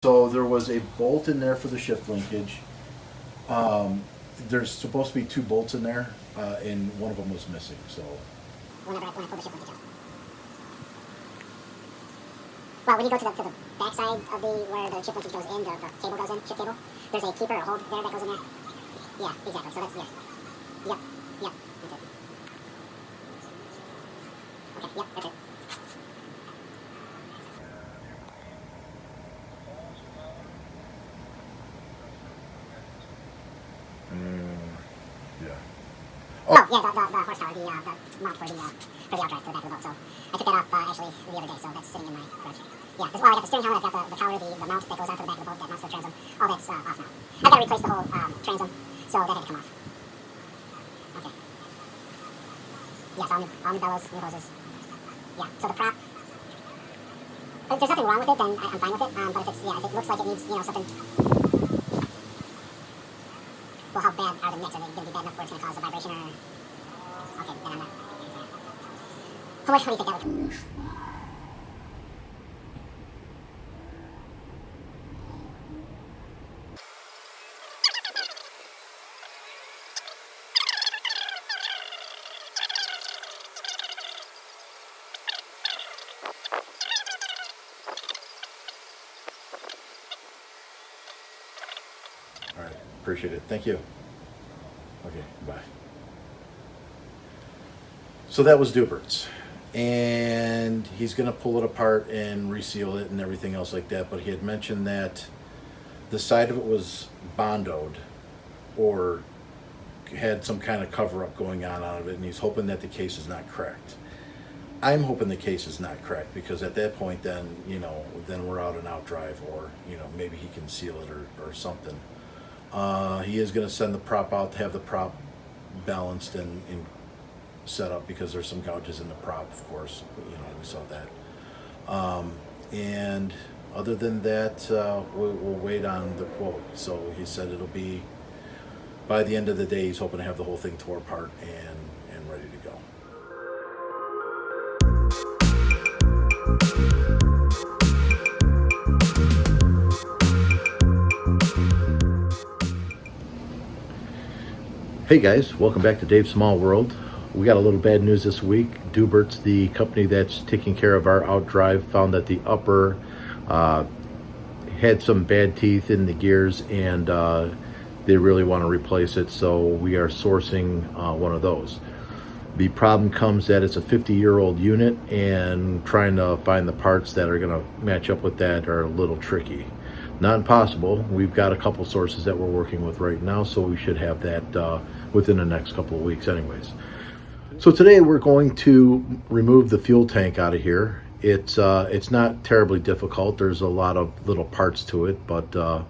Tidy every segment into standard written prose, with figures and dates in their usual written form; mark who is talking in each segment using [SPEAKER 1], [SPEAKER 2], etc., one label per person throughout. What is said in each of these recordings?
[SPEAKER 1] So there was a bolt in there for the shift linkage. There's supposed to be 2 bolts in there, and one of them was missing. So
[SPEAKER 2] when I pull the shift linkage out. Well, when you go to the back side of where the shift linkage goes in, the cable goes in, shift cable, there's a keeper or hold there that goes in there. Yeah, exactly. So that's, yeah. Yep, that's it. Okay, yep, that's it.
[SPEAKER 1] yeah.
[SPEAKER 2] Oh, yeah, the horsepower, the mount for the outdrive to the back of the boat. So I took that off actually the other day, so that's sitting in my garage. Yeah, well, I got the steering column, I've got the collar, the mount that goes onto the back of the boat that mounts the transom. All that's off now. I've got to replace the whole transom, so that had to come off. Okay. Yes, all new bellows, new hoses. Yeah, so the prop, if there's nothing wrong with it, then I'm fine with it. But if it looks like it needs, something. Well, how bad are the nicks? Are they going to be bad enough where it's going to cause a vibration or? Okay, then I'm not. What do you think that would?
[SPEAKER 1] All right, appreciate it. Thank you. Okay, bye. So that was Dubert's, and he's going to pull it apart and reseal it and everything else like that. But he had mentioned that the side of it was bondoed or had some kind of cover-up going on out of it, and he's hoping that the case is not cracked. I'm hoping the case is not cracked, because at that point then, then we're out an outdrive, or, maybe he can seal it or something. He is going to send the prop out to have the prop balanced and set up, because there's some gouges in the prop, of course. We saw that. And other than that, we'll wait on the quote. So he said it'll be by the end of the day. He's hoping to have the whole thing tore apart and ready to go. Hey guys, welcome back to Dave's Small World. We got a little bad news this week. Dubert's, the company that's taking care of our outdrive, found that the upper had some bad teeth in the gears, and they really want to replace it, so we are sourcing one of those. The problem comes that it's a 50-year-old unit, and trying to find the parts that are going to match up with that are a little tricky. Not impossible. We've got a couple sources that we're working with right now, so we should have that within the next couple of weeks anyways. So today we're going to remove the fuel tank out of here. It's not terribly difficult. There's a lot of little parts to it, but the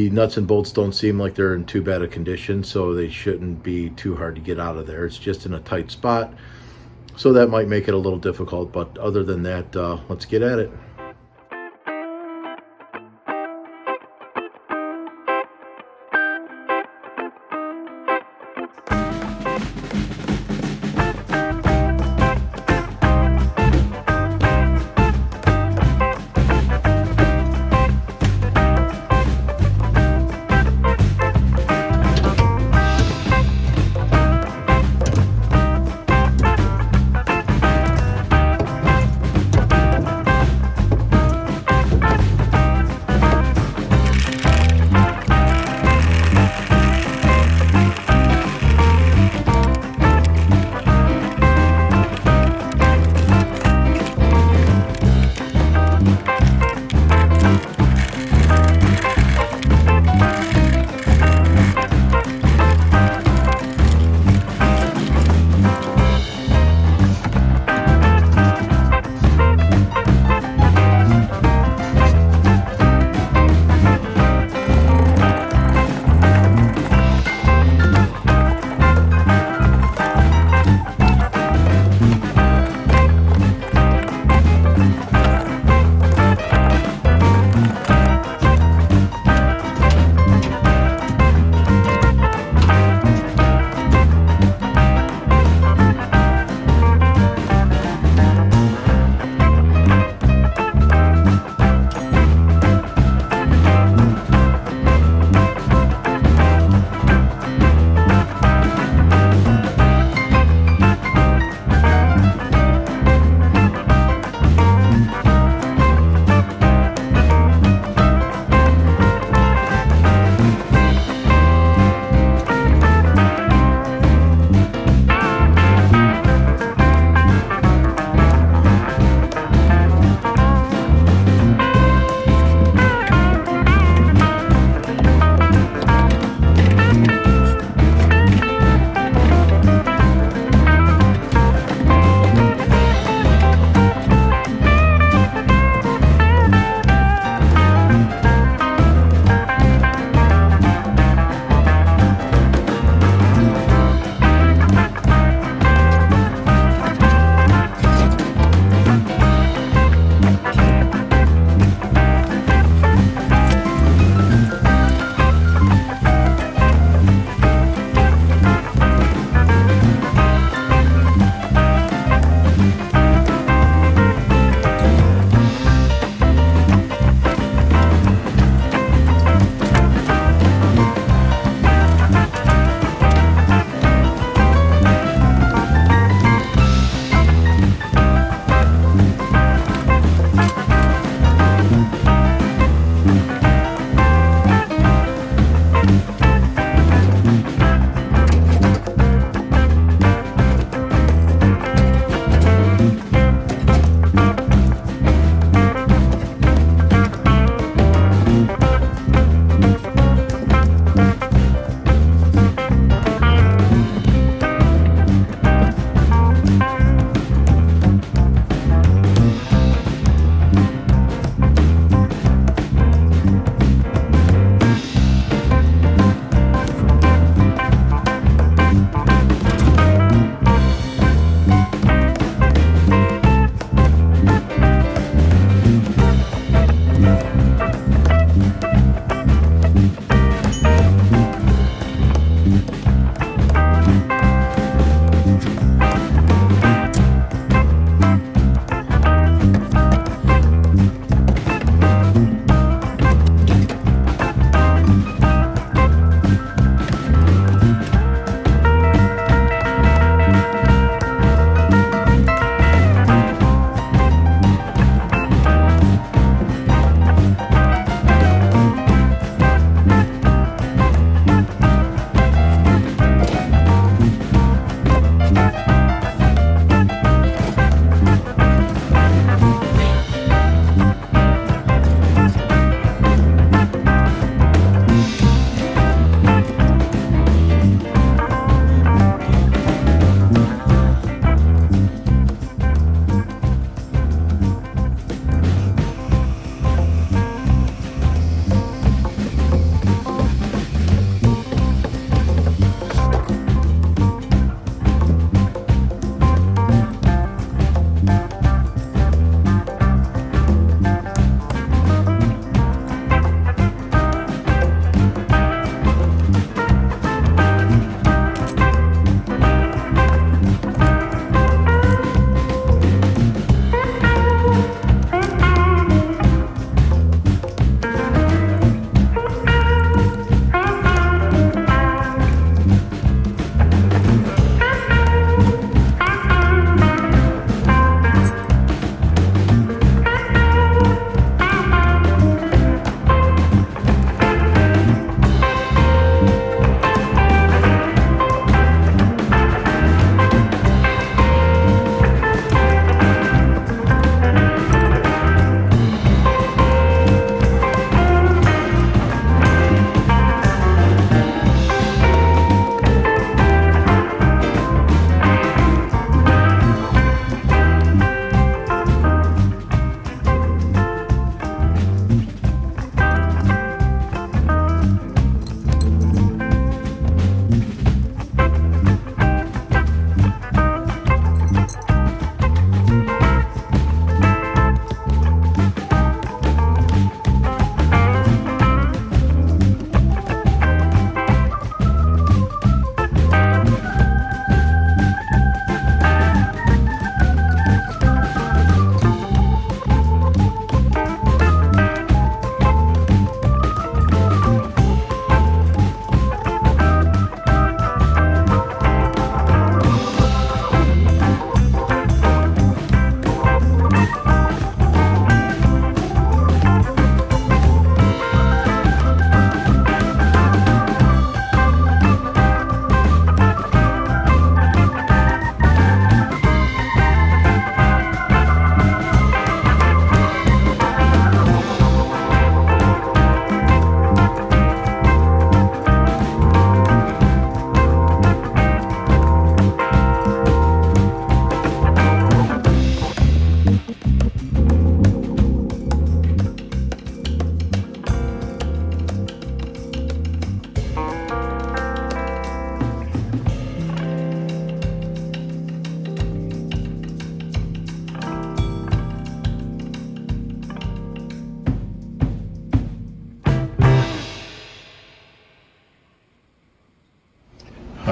[SPEAKER 1] nuts and bolts don't seem like they're in too bad a condition, so they shouldn't be too hard to get out of there. It's just in a tight spot, so that might make it a little difficult, but other than that, let's get at it.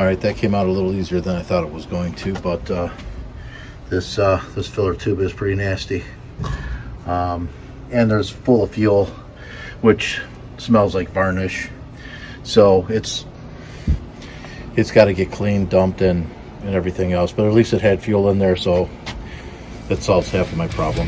[SPEAKER 1] All right, that came out a little easier than I thought it was going to, but this filler tube is pretty nasty. And there's full of fuel, which smells like varnish. So it's got to get cleaned, dumped, and everything else. But at least it had fuel in there, so that solves half of my problem.